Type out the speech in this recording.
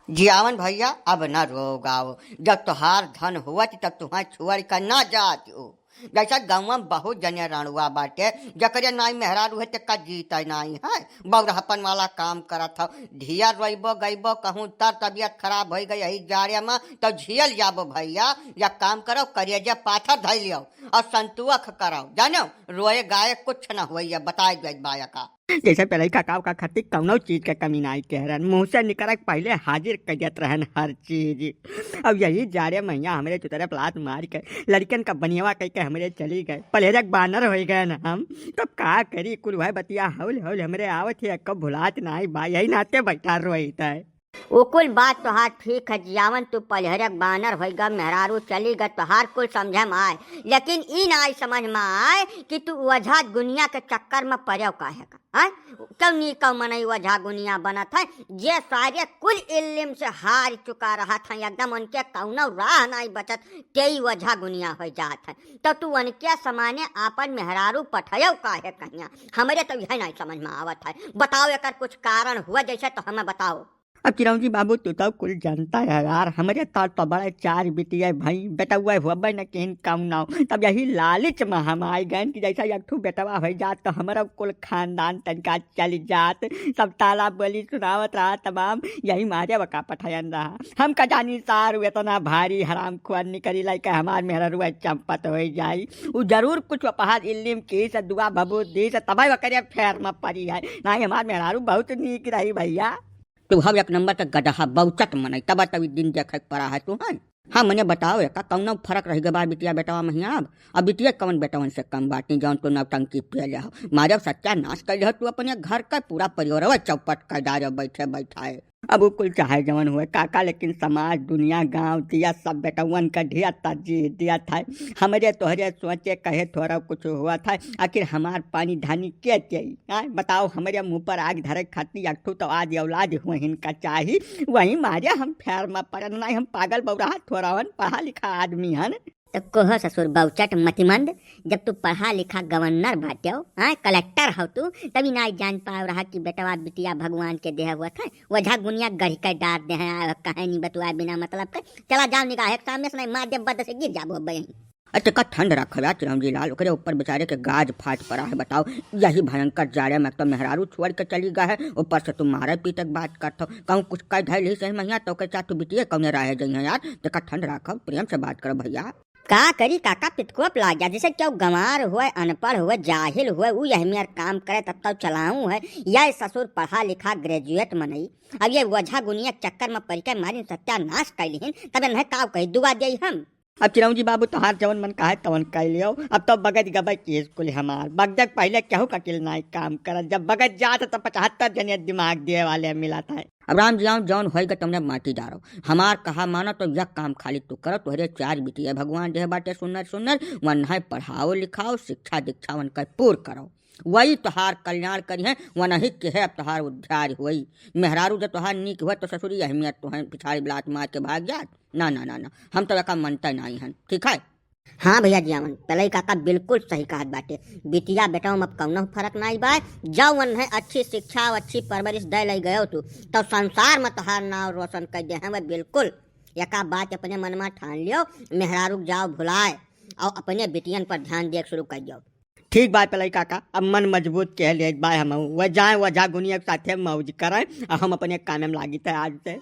जियावन भैया अब न रोगाओ। जब तुहार धन हुआ तब तुम्हारे छुअर का ना जात हो। जैसा गाँव में बहुत जने रणुआ बाटे जकरे नाई मेहरारू है तेका जीत नाई है बौरहपन वाला काम करत हो। धिया रोइबो गईबो कहूँ तर तबियत खराब हो गई यही जाड़े में तो झियल जाबो भैया। या काम करो करिए पाथर धै लियो और संतुअख करो जानो रोए गाय कुछ न हुई बताए गई बाया का। जैसे पहले काका का खातिर कौनो चीज के कमी नहीं कह रहन मुंह से निकल पहले हाजिर करियत रहन हर चीज। अब यही जाड़े मैया हमरे चुतरे प्लाट मार के लड़कन का बनियावा कह के हमरे चली गए पलेरक बानर हो गए न हम। तब का करी कुल भाई बतिया हौल हौल हमरे आवत है कब भुलात नहीं बा यही नाते बैठा रोता है। वो कुल बात तोहार ठीक है जियावन तू पलहरक बानर होगा मेहरारू चली ग तोहार कुल समझ में आए लेकिन ई ना समझ में आए कि तू वजह गुनिया के चक्कर में पड़ो काहे का क्यों नी कौ मनई वजह गुनिया बनत है जे सारे कुल इल्म से हार चुका रहा था एकदम उनके कौनो राह नहीं बचत तेई वजह गुनिया हो जात है तो तू उनके समाने आपन मेहरारू पठयो काहे कहिया हमरे तो यह नहीं समझ में आवत है। बताओ एक कुछ कारण हुआ जैसे तो हमें बताओ। अब चिरौंजी बाबू तू तो कुल जानता है यार हमरे तो बड़े चार बिटिया भाई बेटा हुआ हुआ न कहीं कम ना हो। तब यही लालच में हम आए गए कि जैसा एक ठू बेटवा हो जात तो हमारा कुल खानदान तनका चल जात सब ताला बोली सुनावत रहा तमाम यही मारे बका पठायन रहा। हम का जानी सार इतना भारी हराम खुआर निकली लाई के हमार मेहरा रुआ चंपत हो जाई उ जरूर कुछ अपहार इल्म की से दुआ बबू दी से तबाई वकरिया फेर में पड़ी है ना हमार मेहरारू बहुत नीक रही भैया। तू हम एक नंबर का गदहा बहुचट मन तब तभी दिन देख पड़ा है तू है। हाँ मने बताओ का कौन फर्क रह गया बिटिया बेटवा में अब बिटिया कौन बेटवन से कम बात नहीं जौन तू नवटंकी पे ले मारे सत्यानाश कर तू अपने घर का पूरा परिवार चौपट कर डारे बैठे बैठाए। अब वो कुल चाहे जवन हुए काका लेकिन समाज दुनिया गांव दिया सब बेटवन का ढिया तरजीह दिया था। हमारे तोहरे सोचे कहे थोड़ा कुछ हुआ था आखिर हमार पानी धानी के चाहिए बताओ हमारे मुंह पर आग धरे खाती अठू तो आज औलाद हुए इनका चाहिए वही मारे हम फेर में पड़न नहीं हम पागल बौरा थोड़ा पढ़ा लिखा आदमी हन। तो कोह ससुर बहुचट मतिमंद जब तू पढ़ा लिखा गवर्नर बाटे कलेक्टर हो तू तभी ना जान पाओ रहा कि बेटवा बिटिया भगवान के देह हुआ था वजह गुनिया गढ़ कर डार दे हैं कहे नहीं बतुआ बिना मतलब के चला जाओ निकाह सामने से नहीं मार दे बद से गिर जाबो बहन। अच्छा का ठंड रखा चिरौंजी लाल ओकरे ऊपर बेचारे के गाज फाट पड़ा है। बताओ यही भयंकर जाड़े में तो मेहरारू छोड़ के चली गया है ऊपर से तुम मारे पीटक बात करते हो कहूँ कुछ कह धैल सही मैया तो के चाह तू बिटिया कौन रहे जाइ यार देखा ठंड रखो प्रेम से बात करो भैया। का करी काका पितकोप ला गया जैसे क्यों गंवार हुए अनपढ़ हुए जाहिल हुए वो यही मेरा काम करे तब तक चलाऊं है यह ससुर पढ़ा लिखा ग्रेजुएट मनई अब ये वजह गुनिया चक्कर में पड़ के मारी सत्यानाश कर ली तब नहीं का कही दुआ दे हम। अब चिरौंजी बाबू तोहार जवन मन कहा तवन कह लियो अब तो बगज गबे केस कुल हमार बगजक पहले केहू का किल नाई काम कर जब बगज जात तो 75 जने दिमाग दिए वाले मिला था। अब राम जी जौन होएगा तुमने माटी डारो हमार कहा मानो तो यह काम खाली तू करो तुहरे चार बिटिया भगवान देह बाटे सुनर सुनर वन है पढ़ाओ लिखाओ शिक्षा दीक्षा वन का पूर करो वही तोहार कल्याण करी है वन ही के है अब तोहार उद्धार हुई। मेहरारू जब तोहार नीक हुआ तो ससुरी अहमियत तो है पिछाड़ी बिलात मार के भाग जात ना ना ना ना हम तो का मनता नहीं है ठीक है। हाँ भैया जियावन पलई काका बिल्कुल सही कहा बाटे बिटिया बेटा में अब कौनो फर्क नहीं बा जाओ वन है अच्छी शिक्षा अच्छी परवरिश दे ले गयो तू तो संसार में तोहार नाव रोशन कर दे हैं बिल्कुल यका बात अपने मन में ठान लियो मेहरारू जाओ भुलाए और अपने बिटियन पर ध्यान दिए शुरू कर दो। ठीक बात पलई काका अब मन मजबूत कह ले बाय हम वह जाए वजह गुनिया के साथे मौज करें और हम अपने काम में लागी थे आज से।